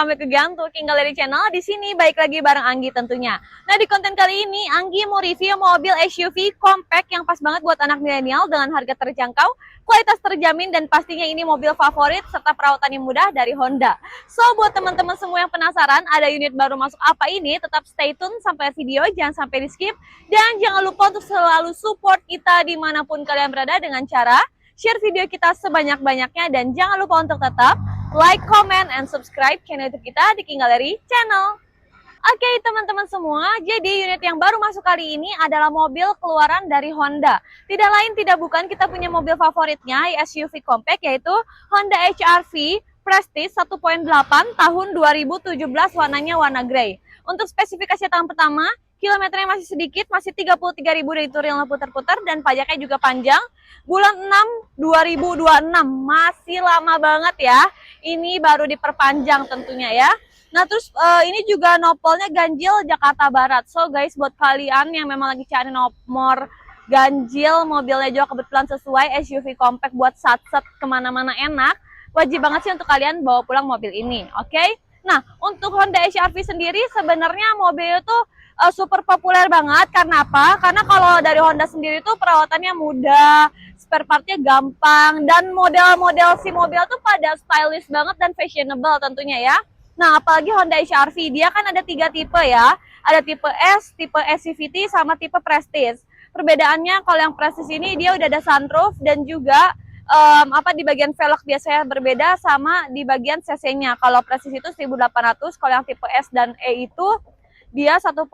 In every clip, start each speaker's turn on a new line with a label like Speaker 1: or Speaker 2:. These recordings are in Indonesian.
Speaker 1: welcome back again to King Gallery Channel. Di sini baik lagi bareng Anggi tentunya. Nah, di konten kali ini Anggi mau review mobil SUV compact yang pas banget buat anak milenial dengan harga terjangkau, kualitas terjamin, dan pastinya ini mobil favorit serta perawatan yang mudah dari Honda. So, buat teman-teman semua yang penasaran ada unit baru masuk apa ini, tetap stay tune sampai video, jangan sampai di skip. Dan jangan lupa untuk selalu support kita dimanapun kalian berada dengan cara share video kita sebanyak-banyaknya, dan jangan lupa untuk tetap like, comment, and subscribe channel YouTube kita di King Gallery Channel. Oke teman-teman semua, jadi unit yang baru masuk kali ini adalah mobil keluaran dari Honda. Tidak lain tidak bukan, kita punya mobil favoritnya SUV compact, yaitu Honda HR-V Prestige 1.8 tahun 2017, warnanya warna grey. Untuk spesifikasi tahun pertama, kilometernya masih sedikit, masih 33.000 dari touring putar-putar, dan pajaknya juga panjang. Bulan 6 2026, masih lama banget ya. Ini baru diperpanjang tentunya ya. Nah terus ini juga nopolnya ganjil Jakarta Barat. So guys, buat kalian yang memang lagi cari nomor ganjil, mobilnya juga kebetulan sesuai, SUV compact buat sat-sat kemana-mana enak, wajib banget sih untuk kalian bawa pulang mobil ini, oke? Nah untuk Honda HR-V sendiri sebenarnya mobil itu super populer banget. Karena apa? Karena kalau dari Honda sendiri tuh perawatannya mudah, spare partnya gampang, dan model-model si mobil tuh pada stylish banget dan fashionable tentunya ya. Nah apalagi Honda HR-V, dia kan ada 3 tipe ya. Ada tipe S, tipe SCVT, sama tipe Prestige. Perbedaannya kalau yang Prestige ini dia udah ada sunroof, dan juga di bagian velg biasanya berbeda sama di bagian cc-nya. Kalau Prestige itu 1800, kalau yang tipe S dan E itu dia 1.5.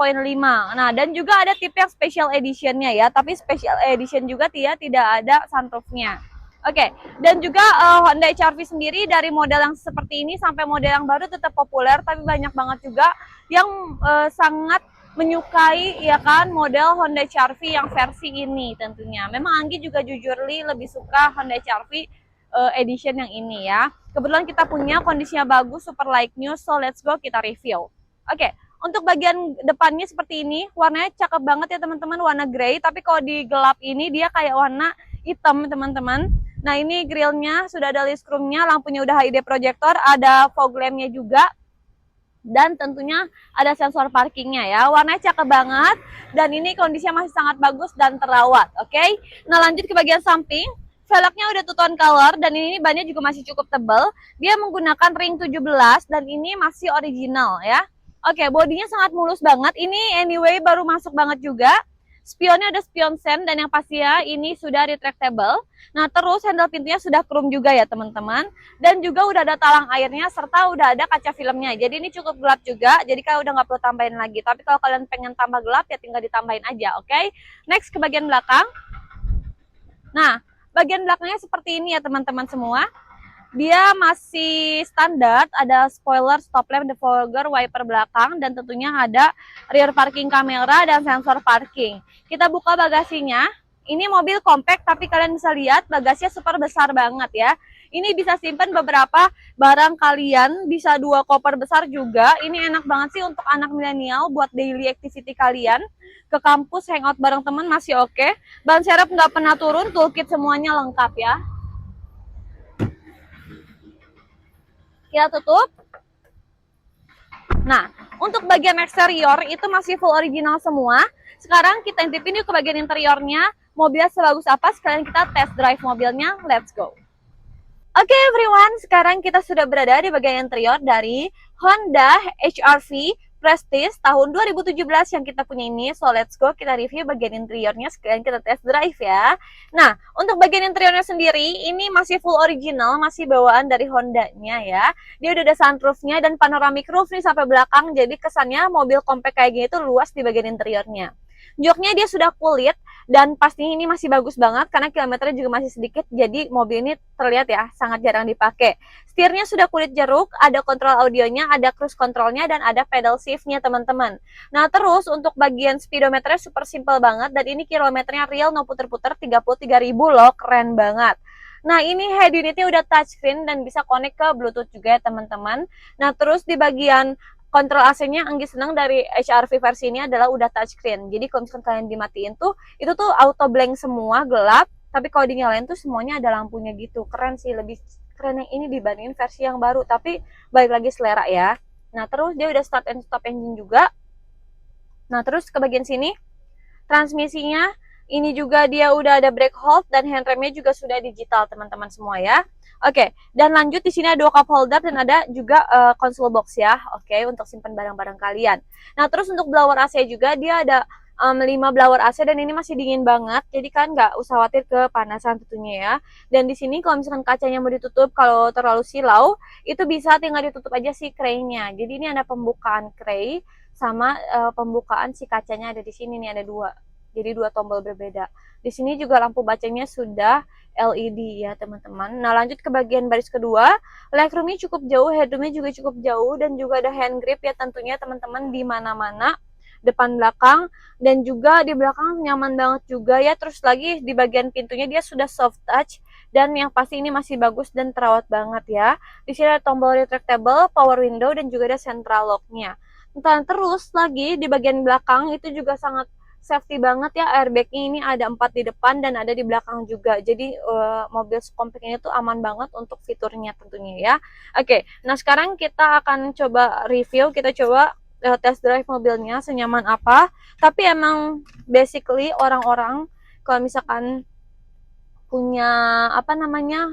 Speaker 1: Nah, dan juga ada tipe yang special edition-nya ya, tapi special edition juga dia tidak ada sunroof-nya. Oke, dan juga Honda HR-V sendiri dari model yang seperti ini sampai model yang baru tetap populer, tapi banyak banget juga yang sangat menyukai ya kan model Honda HR-V yang versi ini tentunya. Memang Anggi juga jujur lebih suka Honda HR-V edition yang ini ya. Kebetulan kita punya, kondisinya bagus, super like new, so let's go kita review. Oke. Untuk bagian depannya seperti ini, warnanya cakep banget ya teman-teman, warna grey, tapi kalau di gelap ini dia kayak warna hitam teman-teman. Nah ini grillnya sudah ada list chrome-nya, lampunya udah HID projector, ada fog lamp-nya juga, dan tentunya ada sensor parkingnya ya. Warnanya cakep banget, dan ini kondisinya masih sangat bagus dan terawat, oke? Nah lanjut ke bagian samping. Velgnya udah two-tone color, dan ini bannya juga masih cukup tebal. Dia menggunakan ring 17, dan ini masih original ya. Oke, bodinya sangat mulus banget. Ini anyway baru masuk banget juga. Spionnya ada spion sen, dan yang pastinya ini sudah retractable. Nah terus handle pintunya sudah chrome juga ya teman-teman. Dan juga udah ada talang airnya, serta udah ada kaca filmnya. Jadi ini cukup gelap juga, jadi kalian udah nggak perlu tambahin lagi. Tapi kalau kalian pengen tambah gelap ya tinggal ditambahin aja, oke? Next ke bagian belakang. Nah, bagian belakangnya seperti ini ya teman-teman semua. Dia masih standar, ada spoiler, stop lamp, defogger, wiper belakang, dan tentunya ada rear parking camera dan sensor parking. Kita buka bagasinya. Ini mobil compact, tapi kalian bisa lihat bagasinya super besar banget ya. Ini bisa simpan beberapa barang kalian, bisa 2 koper besar juga. Ini enak banget sih untuk anak milenial buat daily activity kalian. Ke kampus, hangout bareng teman masih oke. Ban serep nggak pernah turun, toolkit semuanya lengkap ya. Kita tutup. Nah, untuk bagian eksterior itu masih full original semua. Sekarang kita intipin yuk ke bagian interiornya. Mobilnya sebagus apa, sekalian kita test drive mobilnya. Let's go. Oke everyone, sekarang kita sudah berada di bagian interior dari Honda HR-V Prestige tahun 2017 yang kita punya ini. So let's go kita review bagian interiornya, sekalian kita test drive ya. Nah untuk bagian interiornya sendiri ini masih full original, masih bawaan dari Honda-nya ya. Dia udah ada sunroof-nya dan panoramic roof nih sampai belakang, jadi kesannya mobil compact kayak gini tuh luas di bagian interiornya. Joknya dia sudah kulit, dan pastinya ini masih bagus banget karena kilometernya juga masih sedikit, jadi mobil ini terlihat ya sangat jarang dipakai. Setirnya sudah kulit jeruk, ada kontrol audionya, ada cruise controlnya, dan ada pedal shiftnya teman-teman. Nah terus untuk bagian speedometernya super simple banget, dan ini kilometernya real no puter-puter 33.000 loh, keren banget. Nah ini head unitnya udah touchscreen dan bisa connect ke bluetooth juga ya teman-teman. Nah terus di bagian kontrol AC-nya Anggi senang dari HR-V versi ini adalah udah touchscreen. Jadi kalau misalkan kalian dimatiin tuh, itu tuh auto blank semua, gelap. Tapi kalau dinyalain tuh semuanya ada lampunya gitu. Keren sih, lebih keren yang ini dibandingin versi yang baru, tapi balik lagi selera ya. Nah terus dia udah start and stop engine juga. Nah terus ke bagian sini transmisinya ini juga dia udah ada brake hold dan handremnya juga sudah digital teman-teman semua ya. Oke, dan lanjut di sini ada 2 cup holder dan ada juga console box ya. Oke, untuk simpan barang-barang kalian. Nah, terus untuk blower AC juga dia ada 5 blower AC dan ini masih dingin banget. Jadi kan nggak usah khawatir kepanasan tentunya ya. Dan di sini kalau misalkan kacanya mau ditutup kalau terlalu silau, itu bisa tinggal ditutup aja si craynya. Jadi ini ada pembukaan cray sama pembukaan si kacanya ada di sini nih, ada 2. Jadi 2 tombol berbeda. Di sini juga lampu bacanya sudah LED ya teman-teman. Nah lanjut ke bagian baris kedua, legroomnya cukup jauh, headroomnya juga cukup jauh, dan juga ada hand grip ya tentunya teman-teman di mana-mana, depan belakang, dan juga di belakang nyaman banget juga ya. Terus lagi di bagian pintunya dia sudah soft touch, dan yang pasti ini masih bagus dan terawat banget ya. Di sini ada tombol retractable, power window, dan juga ada central lock-nya. Dan terus lagi di bagian belakang itu juga sangat safety banget ya, airbagnya ini ada 4 di depan dan ada di belakang juga. Jadi mobil compact ini tuh aman banget untuk fiturnya tentunya ya. Oke, nah sekarang kita akan coba review, kita coba test drive mobilnya senyaman apa. Tapi emang basically orang-orang kalau misalkan punya apa namanya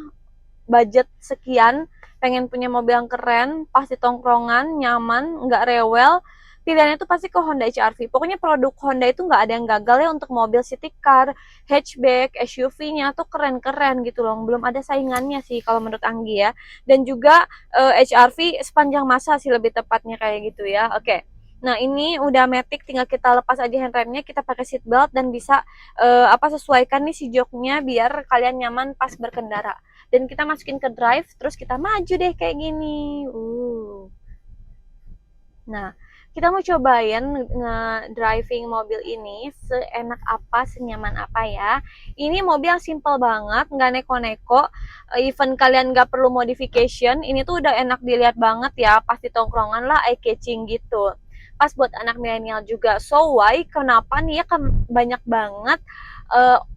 Speaker 1: budget sekian, pengen punya mobil yang keren, pasti tongkrongan, nyaman, nggak rewel, pilihannya tuh pasti ke Honda HR-V. Pokoknya produk Honda itu nggak ada yang gagal ya untuk mobil city car, hatchback, SUV-nya tuh keren-keren gitu loh. Belum ada saingannya sih kalau menurut Anggi ya. Dan juga HR-V sepanjang masa sih lebih tepatnya kayak gitu ya. Oke. Nah ini udah matic, tinggal kita lepas aja handremnya, kita pakai seat belt dan bisa sesuaikan nih si joknya biar kalian nyaman pas berkendara. Dan kita masukin ke drive, terus kita maju deh kayak gini. Nah, kita mau cobain nge-driving mobil ini seenak apa, senyaman apa ya. Ini mobil yang simple banget, nggak neko-neko. Even kalian nggak perlu modification, ini tuh udah enak dilihat banget ya. Pasti tongkrongan lah, eye catching gitu. Pas buat anak milenial juga. So why? Kenapa nih ya banyak banget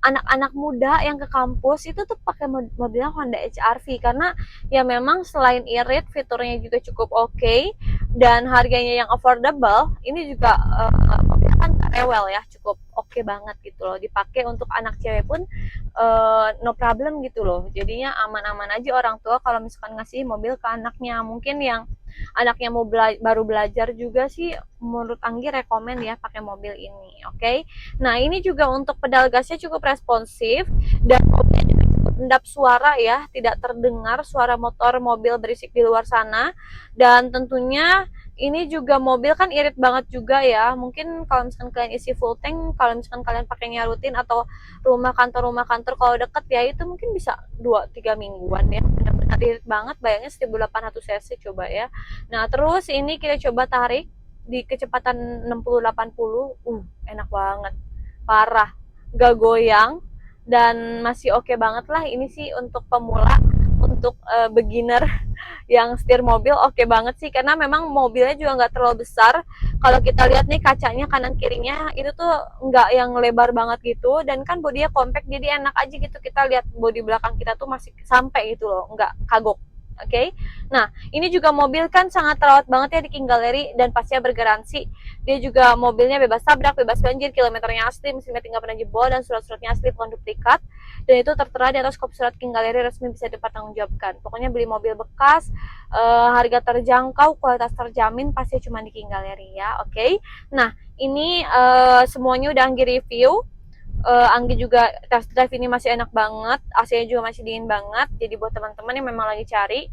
Speaker 1: anak-anak muda yang ke kampus itu tuh pakai mobilnya Honda HR-V karena ya memang selain irit, fiturnya juga cukup oke, dan harganya yang affordable. Ini juga mobilnya kan rewel ya, cukup oke banget gitu loh, dipakai untuk anak cewek pun no problem gitu loh. Jadinya aman-aman aja orang tua kalau misalkan ngasih mobil ke anaknya. Mungkin yang anaknya mau baru belajar juga sih menurut Anggi rekomen ya pakai mobil ini. Oke. Nah ini juga untuk pedal gasnya cukup responsif dan mobilnya juga cukup endap suara ya, tidak terdengar suara motor mobil berisik di luar sana. Dan tentunya ini juga mobil kan irit banget juga ya. Mungkin kalau misalkan kalian isi full tank, kalau misalkan kalian pakainya rutin atau rumah kantor kalau deket ya, itu mungkin bisa 2-3 mingguan ya. Benar-benar irit banget, bayangnya 1800 cc coba ya. Nah terus ini kita coba tarik di kecepatan 60-80, enak banget, parah, gak goyang, dan masih oke banget lah. Ini sih untuk pemula, untuk beginner yang setir mobil oke banget sih, karena memang mobilnya juga nggak terlalu besar. Kalau kita lihat nih kacanya kanan kirinya itu tuh nggak yang lebar banget gitu, dan kan bodinya compact jadi enak aja gitu, kita lihat bodi belakang kita tuh masih sampai gitu loh, nggak kagok. Oke. Nah ini juga mobil kan sangat terawat banget ya di King Gallery dan pastinya bergaransi. Dia juga mobilnya bebas tabrak, bebas banjir, kilometernya asli, mesinnya nggak pernah jebol, dan surat-suratnya asli bukan duplikat. Dan itu tertera di atas kopi surat King Gallery resmi, bisa dipertanggungjawabkan. Pokoknya beli mobil bekas, harga terjangkau, kualitas terjamin, pasti cuma di King Gallery ya. Oke. Nah ini semuanya udah Anggi review. Anggi juga test drive ini masih enak banget, AC-nya juga masih dingin banget. Jadi buat teman-teman yang memang lagi cari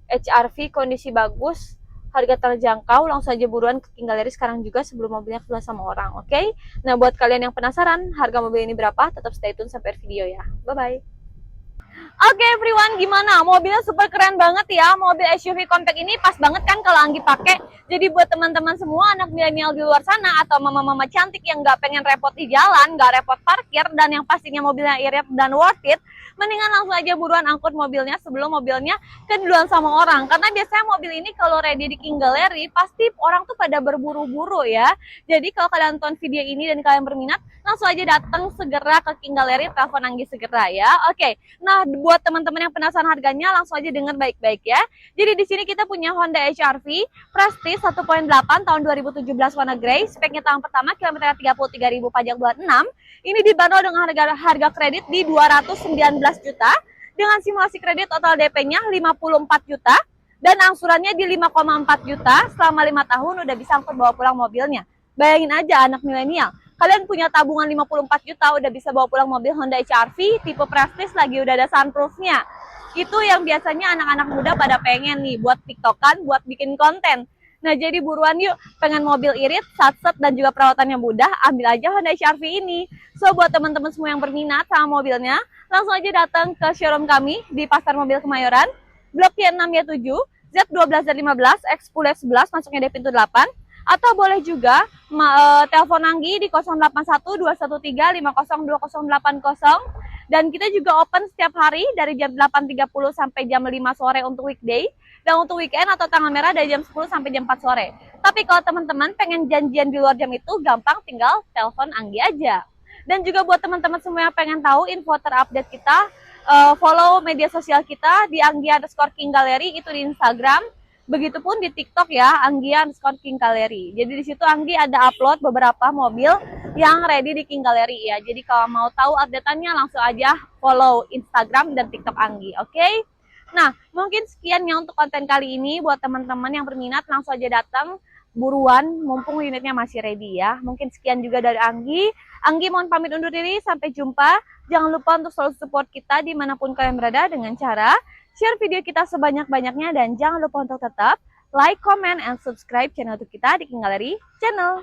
Speaker 1: HR-V kondisi bagus, harga terjangkau, langsung aja buruan ke King Gallery sekarang juga sebelum mobilnya keluar sama orang. Oke. Nah buat kalian yang penasaran harga mobil ini berapa, tetap stay tune sampai video ya. Bye bye. Oke everyone, gimana? Mobilnya super keren banget ya. Mobil SUV compact ini pas banget kan kalau Anggi pakai. Jadi buat teman-teman semua anak milenial di luar sana atau mama-mama cantik yang nggak pengen repot di jalan, nggak repot parkir, dan yang pastinya mobilnya irit dan worth it, mendingan langsung aja buruan angkut mobilnya sebelum mobilnya keduluan sama orang. Karena biasanya mobil ini kalau ready di King Gallery pasti orang tuh pada berburu-buru ya. Jadi kalau kalian nonton video ini dan kalian berminat, langsung aja datang segera ke King Gallery, telepon Anggi segera ya. Oke. Nah buat buat teman-teman yang penasaran harganya, langsung aja dengar baik-baik ya. Jadi di sini kita punya Honda HR-V Prestige 1.8 tahun 2017 warna grey. Speknya tahun pertama, kilometer 33.000, pajak 26. Ini dibanderol dengan harga kredit di 219 juta. Dengan simulasi kredit total DP-nya 54 juta. Dan angsurannya di 5,4 juta. Selama 5 tahun udah bisa angkut bawa pulang mobilnya. Bayangin aja anak milenial. Kalian punya tabungan 54 juta, udah bisa bawa pulang mobil Honda HR-V tipe Prestige, lagi udah ada sunroofnya. Itu yang biasanya anak-anak muda pada pengen nih, buat tiktokan, buat bikin konten. Nah, jadi buruan yuk, pengen mobil irit, satset, dan juga perawatannya mudah, ambil aja Honda HR-V ini. So, buat teman-teman semua yang berminat sama mobilnya, langsung aja datang ke showroom kami di Pasar Mobil Kemayoran, Blok Y6 Y7, Z12 dan 15, X10 11, masuknya di pintu 8. Atau boleh juga telepon Anggi di 081213502080. Dan kita juga open setiap hari dari jam 8.30 sampai jam 5 sore untuk weekday. Dan untuk weekend atau tanggal merah dari jam 10 sampai jam 4 sore. Tapi kalau teman-teman pengen janjian di luar jam itu, gampang, tinggal telepon Anggi aja. Dan juga buat teman-teman semua yang pengen tahu info terupdate kita, follow media sosial kita di Anggia_King Gallery, itu di Instagram. Begitupun di TikTok ya, Anggia_King Gallery. Jadi di situ Anggi ada upload beberapa mobil yang ready di King Gallery ya. Jadi kalau mau tahu update-annya, langsung aja follow Instagram dan TikTok Anggi, oke? Nah, mungkin sekian ya untuk konten kali ini. Buat teman-teman yang berminat, langsung aja datang buruan, mumpung unitnya masih ready ya. Mungkin sekian juga dari Anggi. Anggi mohon pamit undur diri, sampai jumpa. Jangan lupa untuk selalu support kita dimanapun kalian berada dengan cara share video kita sebanyak-banyaknya, dan jangan lupa untuk tetap like, comment, and subscribe channel kita di King Gallery Channel.